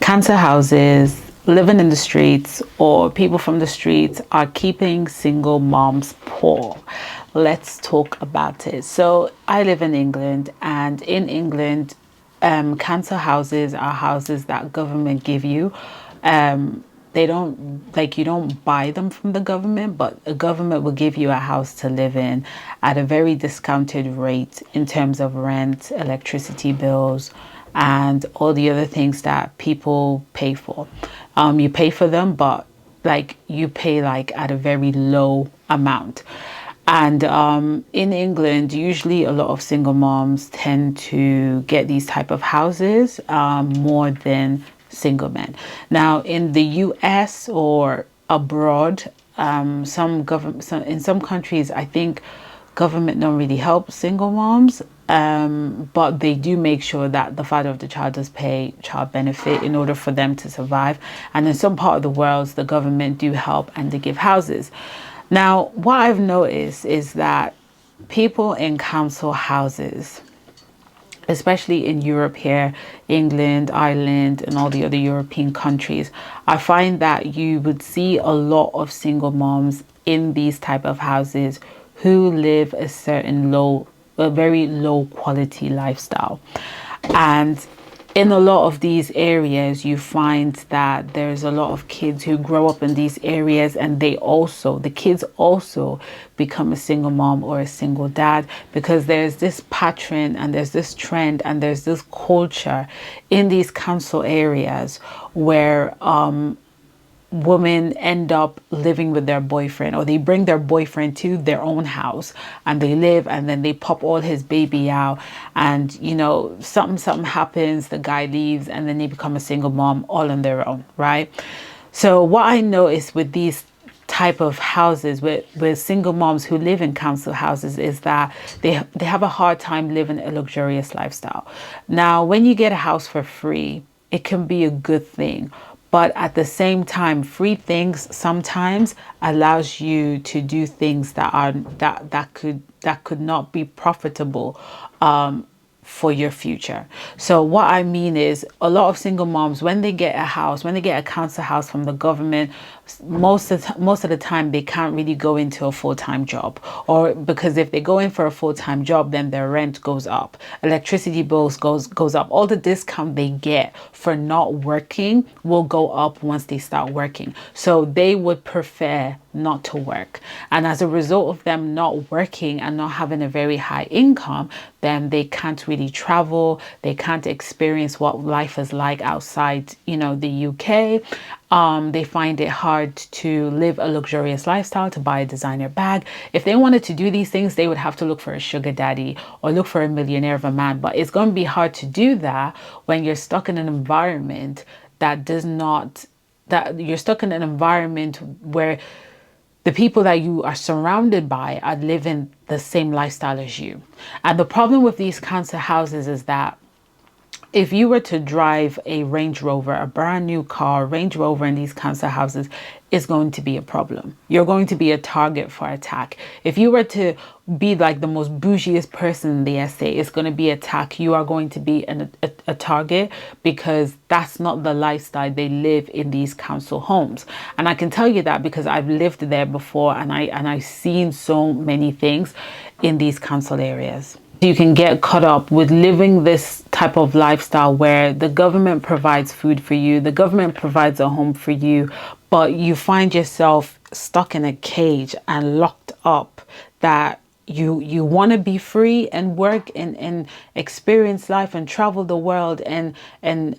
Cancer houses, living in the streets, or people from the streets are keeping single moms poor. Let's talk about it. So, I live in England, and in England, cancer houses are houses that government give you. They don't, like, you don't buy them from the government, but the government will give you a house to live in at a very discounted rate in terms of rent, electricity bills, and all the other things that people pay for. You pay for them, but like you pay like at a very low amount. And in England, usually a lot of single moms tend to get these type of houses more than single men. Now, in the US or abroad, in some countries, I think government don't really help single moms, but they do make sure that the father of the child does pay child benefit in order for them to survive. And in some part of the world, the government do help and they give houses. Now, what I've noticed is that people in council houses, especially in Europe here, England, Ireland, and all the other European countries, I find that you would see a lot of single moms in these type of houses who live a very low quality lifestyle. And in a lot of these areas, you find that there's a lot of kids who grow up in these areas, and the kids also become a single mom or a single dad, because there's this pattern and there's this trend and there's this culture in these council areas where women end up living with their boyfriend, or they bring their boyfriend to their own house and they live, and then they pop all his baby out, and something happens, the guy leaves, and then they become a single mom all on their own, right? So what I notice with these type of houses with single moms who live in council houses is that they have a hard time living a luxurious lifestyle. Now, when you get a house for free, it can be a good thing. But at the same time, free things sometimes allows you to do things that could not be profitable for your future. So what I mean is, a lot of single moms, when they get a council house from the government, most of the time they can't really go into a full-time job, or because if they go in for a full-time job, then their rent goes up, electricity bills goes up, all the discount they get for not working will go up once they start working. So they would prefer not to work, and as a result of them not working and not having a very high income, then they can't really travel, they can't experience what life is like outside the UK. They find it hard to live a luxurious lifestyle, to buy a designer bag. If they wanted to do these things, they would have to look for a sugar daddy or look for a millionaire of a man. But it's going to be hard to do that when you're stuck in an environment where the people that you are surrounded by are living the same lifestyle as you. And the problem with these council houses is that if you were to drive a Range Rover, a brand new car, Range Rover in these council houses, is going to be a problem. You're going to be a target for attack. If you were to be like the most bougiest person in the estate, it's going to be attack. You are going to be a target, because that's not the lifestyle they live in these council homes. And I can tell you that because I've lived there before, and I've seen so many things in these council areas. You can get caught up with living this type of lifestyle where the government provides food for you, the government provides a home for you, but you find yourself stuck in a cage and locked up, that you want to be free and work and experience life and travel the world and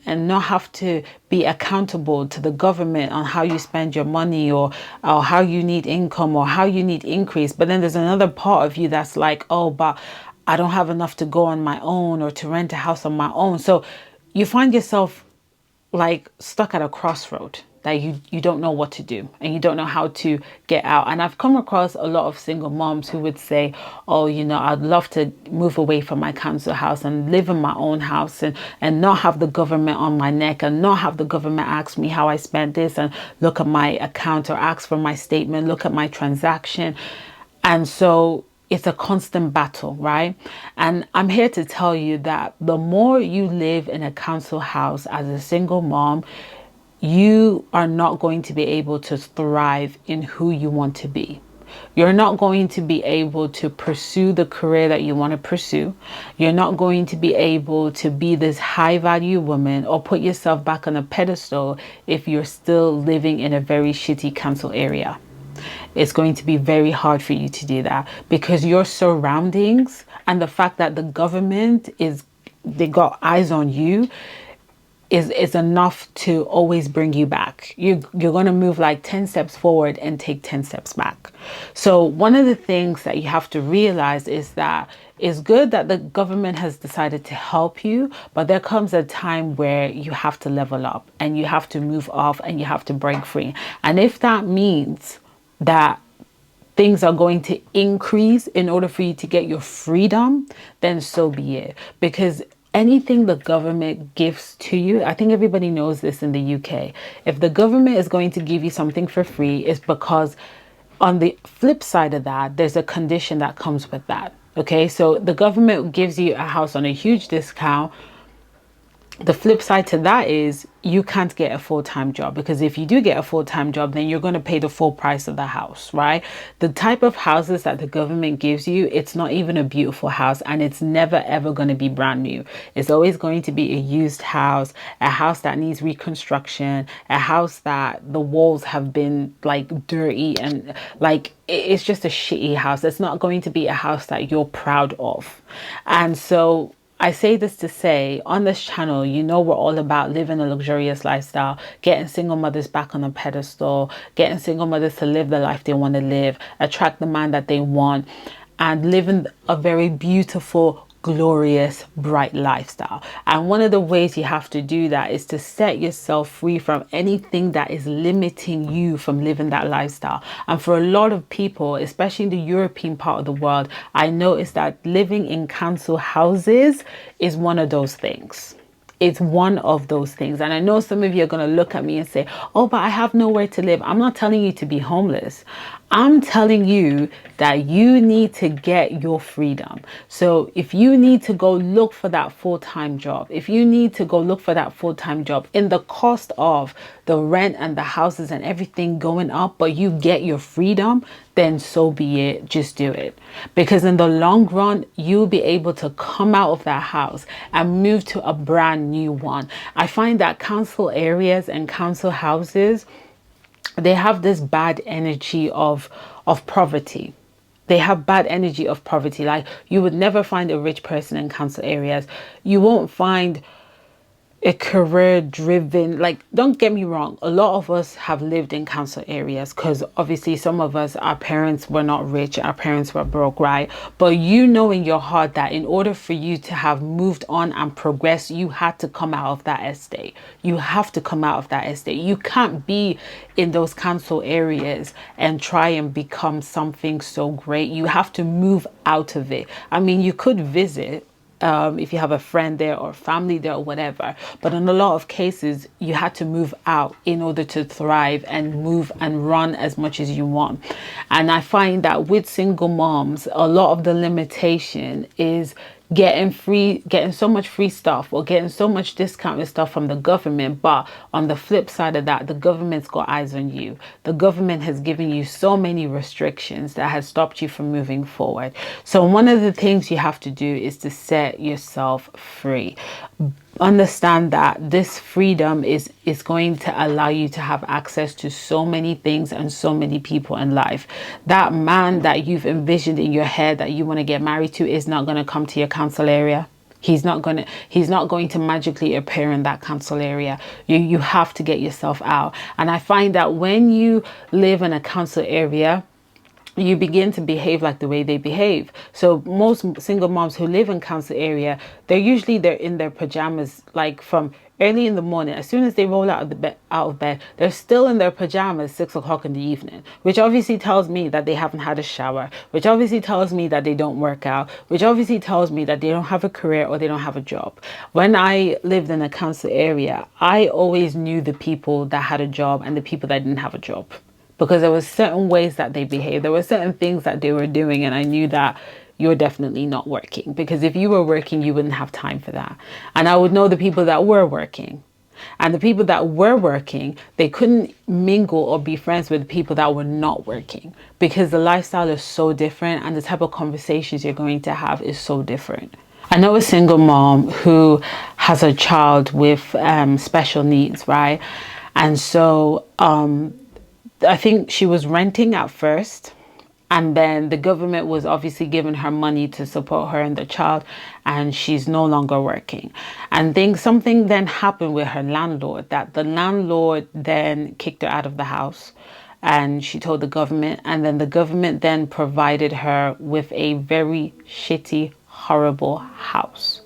not have to be accountable to the government on how you spend your money, or how you need income, or how you need increase. But then there's another part of you that's like, oh, but I don't have enough to go on my own or to rent a house on my own. So you find yourself like stuck at a crossroad that you don't know what to do, and you don't know how to get out. And I've come across a lot of single moms who would say, oh, I'd love to move away from my council house and live in my own house, and not have the government on my neck, and not have the government ask me how I spent this, and look at my account, or ask for my statement, look at my transaction. And so it's a constant battle, right? And I'm here to tell you that the more you live in a council house as a single mom, you are not going to be able to thrive in who you want to be. You're not going to be able to pursue the career that you want to pursue. You're not going to be able to be this high value woman or put yourself back on a pedestal if you're still living in a very shitty council area. It's going to be very hard for you to do that because your surroundings and the fact that the government they got eyes on you is enough to always bring you back. You're going to move like 10 steps forward and take 10 steps back. So one of the things that you have to realize is that it's good that the government has decided to help you, but there comes a time where you have to level up and you have to move off and you have to break free. And if that means that things are going to increase in order for you to get your freedom, then so be it. Because anything the government gives to you, I think everybody knows this in the UK. If the government is going to give you something for free, it's because on the flip side of that, there's a condition that comes with that. Okay, so the government gives you a house on a huge discount. The flip side to that is you can't get a full-time job, because if you do get a full-time job, then you're going to pay the full price of the house, right? The type of houses that the government gives you, it's not even a beautiful house, and it's never ever going to be brand new. It's always going to be a used house, a house that needs reconstruction, a house that the walls have been like dirty and like it's just a shitty house. It's not going to be a house that you're proud of. And so I say this to say, on this channel, you know, we're all about living a luxurious lifestyle, getting single mothers back on a pedestal, getting single mothers to live the life they want to live, attract the man that they want, and living a very beautiful, glorious, bright lifestyle. And one of the ways you have to do that is to set yourself free from anything that is limiting you from living that lifestyle. And for a lot of people, especially in the European part of the world, I noticed that living in council houses is one of those things. It's one of those things. And I know some of you are going to look at me and say, oh, but I have nowhere to live. I'm not telling you to be homeless. I'm telling you that you need to get your freedom. So if you need to go look for that full-time job, if you need to go look for that full-time job in the cost of the rent and the houses and everything going up, but you get your freedom, then so be it. Just do it. Because in the long run, you'll be able to come out of that house and move to a brand new one. I find that council areas and council houses, they have this bad energy of poverty. They have bad energy of poverty. Like, you would never find a rich person in council areas. You won't find a career driven, like, don't get me wrong, a lot of us have lived in council areas because obviously some of us, our parents were not rich, our parents were broke, right? But you know in your heart that in order for you to have moved on and progressed, you had to come out of that estate. You have to come out of that estate. You can't be in those council areas and try and become something so great. You have to move out of it. I mean, you could visit if you have a friend there or family there or whatever. But in a lot of cases, you had to move out in order to thrive and move and run as much as you want. And I find that with single moms, a lot of the limitation is getting so much free stuff or getting so much discounted stuff from the government. But on the flip side of that, the government's got eyes on you. The government has given you so many restrictions that has stopped you from moving forward. So one of the things you have to do is to set yourself free. Understand that this freedom is going to allow you to have access to so many things and so many people in life. That man that you've envisioned in your head that you want to get married to is not going to come to your council area. He's not going to magically appear in that council area. You have to get yourself out. And I find that when you live in a council area, you begin to behave like the way they behave. So most single moms who live in council area, they're in their pajamas, like from early in the morning. As soon as they roll out of bed, they're still in their pajamas 6 o'clock in the evening, which obviously tells me that they haven't had a shower, which obviously tells me that they don't work out, which obviously tells me that they don't have a career or they don't have a job. When I lived in a council area, I always knew the people that had a job and the people that didn't have a job, because there were certain ways that they behaved. There were certain things that they were doing, and I knew that you're definitely not working, because if you were working, you wouldn't have time for that. And I would know the people that were working. And the people that were working, they couldn't mingle or be friends with people that were not working, because the lifestyle is so different and the type of conversations you're going to have is so different. I know a single mom who has a child with special needs, right? And so I think she was renting at first. And then the government was obviously giving her money to support her and the child, and she's no longer working. And then something then happened with her landlord, that the landlord then kicked her out of the house, and she told the government, and then the government then provided her with a very shitty, horrible house.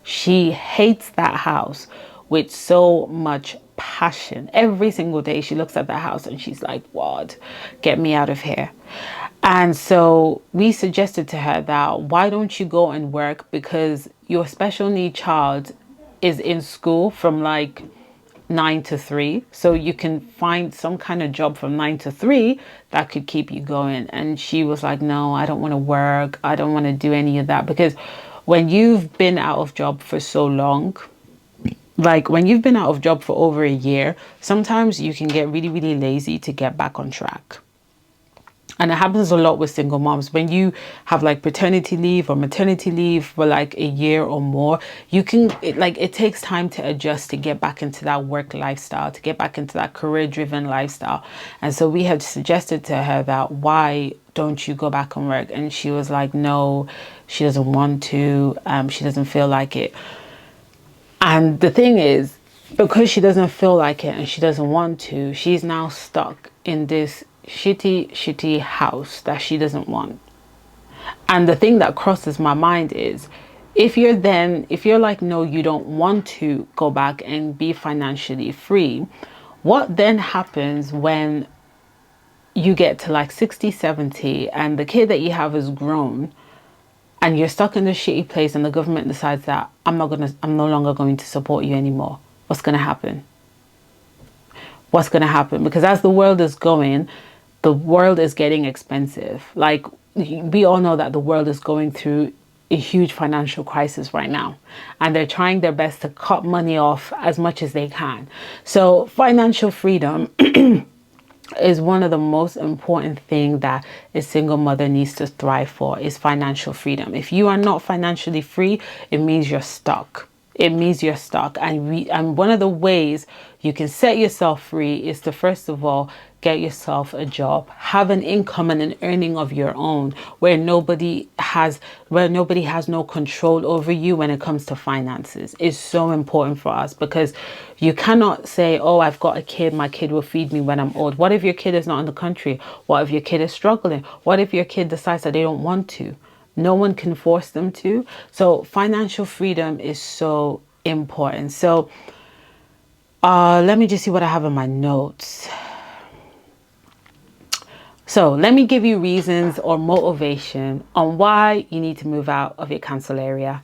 She hates that house with so much passion. Every single day she looks at that house and she's like, what? Get me out of here. And so we suggested to her that, why don't you go and work, because your special need child is in school from like 9 to 3. So you can find some kind of job from 9 to 3 that could keep you going. And she was like, no, I don't want to work. I don't want to do any of that. Because when you've been out of job for so long, like when you've been out of job for over a year, sometimes you can get really, really lazy to get back on track. And it happens a lot with single moms. When you have like paternity leave or maternity leave for like a year or more, you can, it takes time to adjust to get back into that work lifestyle, to get back into that career-driven lifestyle. And so we had suggested to her that, why don't you go back and work? And she was like, no, she doesn't want to. She doesn't feel like it. And the thing is, because she doesn't feel like it and she doesn't want to, she's now stuck in this shitty house that she doesn't want. And the thing that crosses my mind is, if you're like, no, you don't want to go back and be financially free, what then happens when you get to like 60, 70 and the kid that you have is grown and you're stuck in this shitty place and the government decides that I'm no longer going to support you anymore? What's going to happen? What's going to happen? Because as the world is going, the world is getting expensive. Like, we all know that the world is going through a huge financial crisis right now, and they're trying their best to cut money off as much as they can. So financial freedom is one of the most important things that a single mother needs to thrive for, is financial freedom. If you are not financially free, it means you're stuck. It means you're stuck. And one of the ways you can set yourself free is to, first of all, get yourself a job, have an income and an earning of your own, where nobody has no control over you when it comes to finances. Is so important for us, because you cannot say, oh, I've got a kid, my kid will feed me when I'm old. What if your kid is not in the country? What if your kid is struggling? What if your kid decides that they don't want to? No one can force them to. So financial freedom is so important. So let me just see what I have in my notes. So let me give you reasons or motivation on why you need to move out of your council area.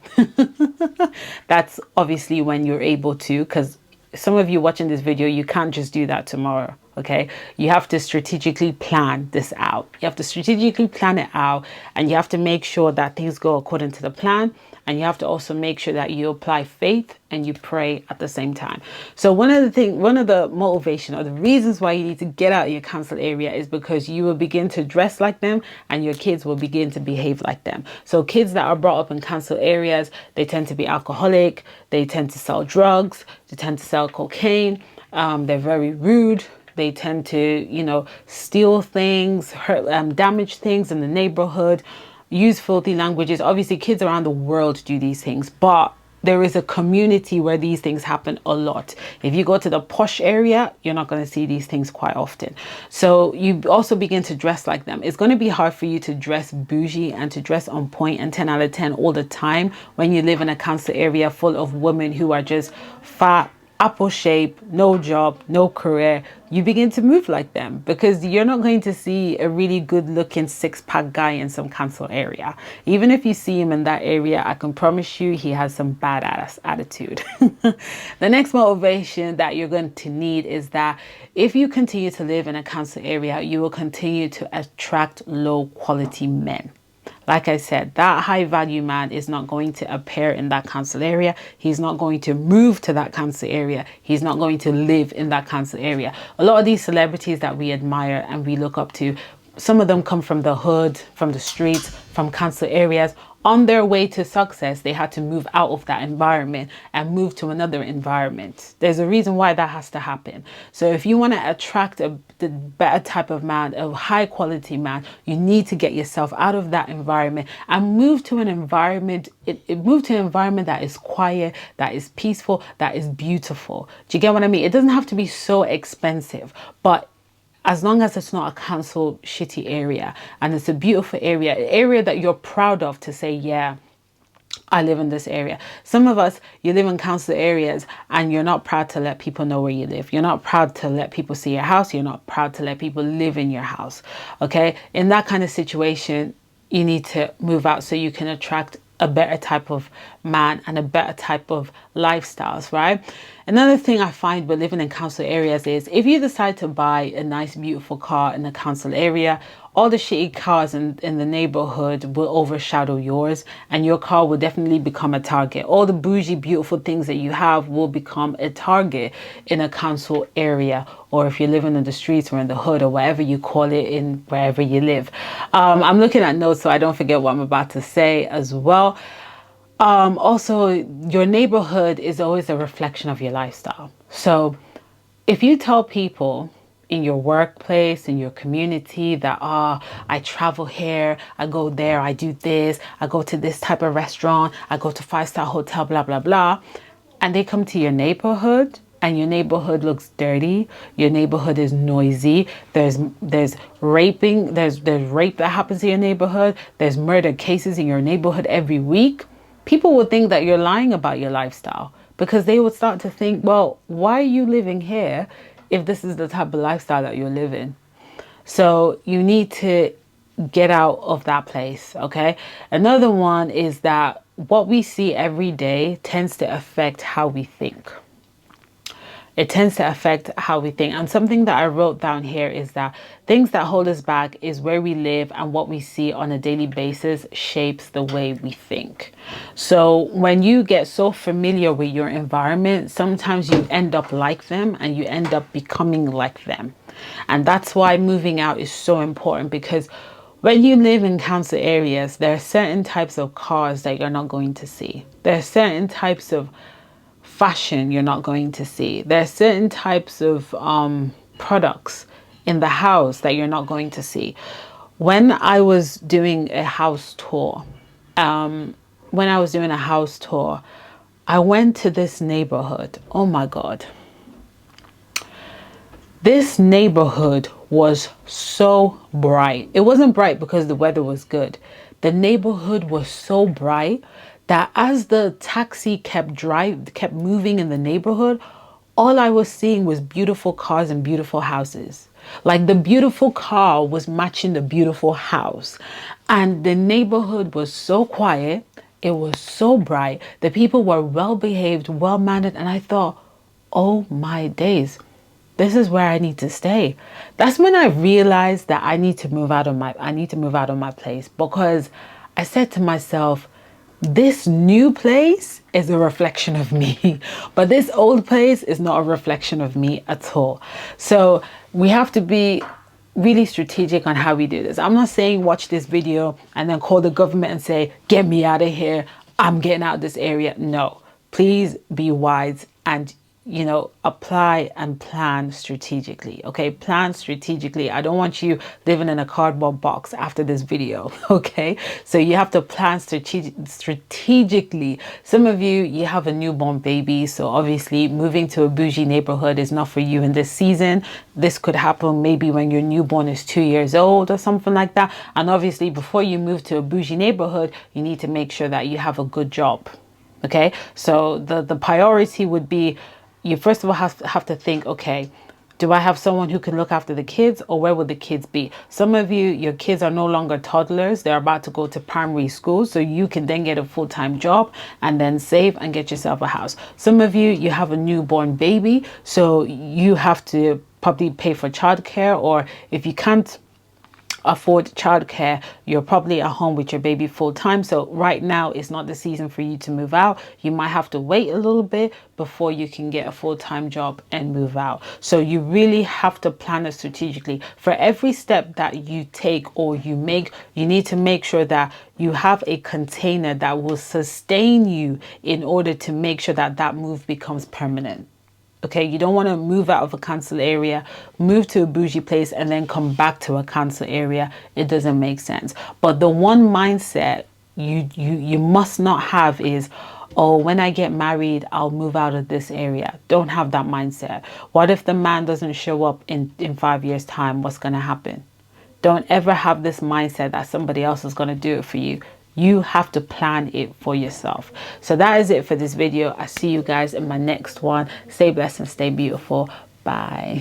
That's obviously when you're able to, because some of you watching this video, you can't just do that tomorrow. Okay, you have to strategically plan this out. You have to strategically plan it out, and you have to make sure that things go according to the plan. And you have to also make sure that you apply faith and you pray at the same time. So one of the motivation or the reasons why you need to get out of your council area is because you will begin to dress like them and your kids will begin to behave like them. So kids that are brought up in council areas, they tend to be alcoholic, they tend to sell drugs, they tend to sell cocaine, they're very rude. They tend to, steal things, hurt, damage things in the neighborhood, use filthy languages. Obviously, kids around the world do these things, but there is a community where these things happen a lot. If you go to the posh area, you're not going to see these things quite often. So you also begin to dress like them. It's going to be hard for you to dress bougie and to dress on point and 10 out of 10 all the time when you live in a council area full of women who are just fat, apple shape, no job, no career, you begin to move like them, because you're not going to see a really good looking six-pack guy in some council area. Even if you see him in that area, I can promise you he has some badass attitude. The next motivation that you're going to need is that if you continue to live in a council area, you will continue to attract low quality men. Like I said, that high value man is not going to appear in that council area. He's not going to move to that council area. He's not going to live in that council area. A lot of these celebrities that we admire and we look up to, some of them come from the hood, from the streets, from council areas. On their way to success, they had to move out of that environment and move to another environment. There's a reason why that has to happen. So if you want to attract the better type of man, a high quality man, you need to get yourself out of that environment and move to an environment. Move to an environment that is quiet, that is peaceful, that is beautiful. Do you get what I mean? It doesn't have to be so expensive, but as long as it's not a council shitty area and it's a beautiful area, an area that you're proud of to say, yeah, I live in this area. Some of us, you live in council areas and you're not proud to let people know where you live. You're not proud to let people see your house. You're not proud to let people live in your house. Okay. In that kind of situation, you need to move out so you can attract a better type of man and a better type of lifestyles, right? Another thing I find with living in council areas is if you decide to buy a nice, beautiful car in a council area, all the shitty cars in the neighborhood will overshadow yours, and your car will definitely become a target. All the bougie, beautiful things that you have will become a target in a council area, or if you're living in the streets or in the hood or whatever you call it in wherever you live. I'm looking at notes so I don't forget what I'm about to say as well. Also, your neighborhood is always a reflection of your lifestyle. So if you tell people in your workplace, in your community that, I travel here, I go there, I do this, I go to this type of restaurant, I go to 5-star hotel, blah, blah, blah. And they come to your neighborhood and your neighborhood looks dirty, your neighborhood is noisy, there's raping, there's rape that happens in your neighborhood, there's murder cases in your neighborhood every week. People would think that you're lying about your lifestyle, because they would start to think, well, why are you living here if this is the type of lifestyle that you're living? So you need to get out of that place, okay? Another one is that what we see every day tends to affect how we think. It tends to affect how we think. And something that I wrote down here is that things that hold us back is where we live, and what we see on a daily basis shapes the way we think. So when you get so familiar with your environment, sometimes you end up like them and you end up becoming like them. And that's why moving out is so important, because when you live in council areas, there are certain types of cars that you're not going to see. There are certain types of fashion you're not going to see. There are certain types of products in the house that you're not going to see. When I was doing a house tour, I went to this neighborhood. Oh my God. This neighborhood was so bright. It wasn't bright because the weather was good. The neighborhood was so bright that as the taxi kept moving in the neighborhood, all I was seeing was beautiful cars and beautiful houses. Like the beautiful car was matching the beautiful house. And the neighborhood was so quiet. It was so bright. The people were well behaved, well mannered. And I thought, oh my days, this is where I need to stay. That's when I realized that I need to move out of my place, because I said to myself, this new place is a reflection of me, but this old place is not a reflection of me at all. So we have to be really strategic on how we do this. I'm not saying watch this video and then call the government and say, get me out of here, I'm getting out of this area. No, please be wise and apply and plan strategically. Okay, plan strategically. I don't want you living in a cardboard box after this video. Okay, so you have to plan strategically. Some of you have a newborn baby, so obviously moving to a bougie neighborhood is not for you in this season. This could happen maybe when your newborn is 2 years old or something like that. And obviously before you move to a bougie neighborhood, you need to make sure that you have a good job. Okay, so the priority would be you first of all have to think, okay, do I have someone who can look after the kids, or where will the kids be? Some of you, your kids are no longer toddlers. They're about to go to primary school. So you can then get a full-time job and then save and get yourself a house. Some of you, you have a newborn baby. So you have to probably pay for childcare, or if you can't afford childcare, you're probably at home with your baby full time. So right now is not the season for you to move out. You might have to wait a little bit before you can get a full-time job and move out. So you really have to plan it strategically. For every step that you take or you make, you need to make sure that you have a container that will sustain you in order to make sure that that move becomes permanent. Okay, you don't want to move out of a council area, move to a bougie place, and then come back to a council area. It doesn't make sense. But the one mindset you must not have is, oh, when I get married, I'll move out of this area. Don't have that mindset. What if the man doesn't show up in 5 years' time? What's going to happen? Don't ever have this mindset that somebody else is going to do it for you. You have to plan it for yourself. So that is it for this video. I see you guys in my next one. Stay blessed and stay beautiful. Bye.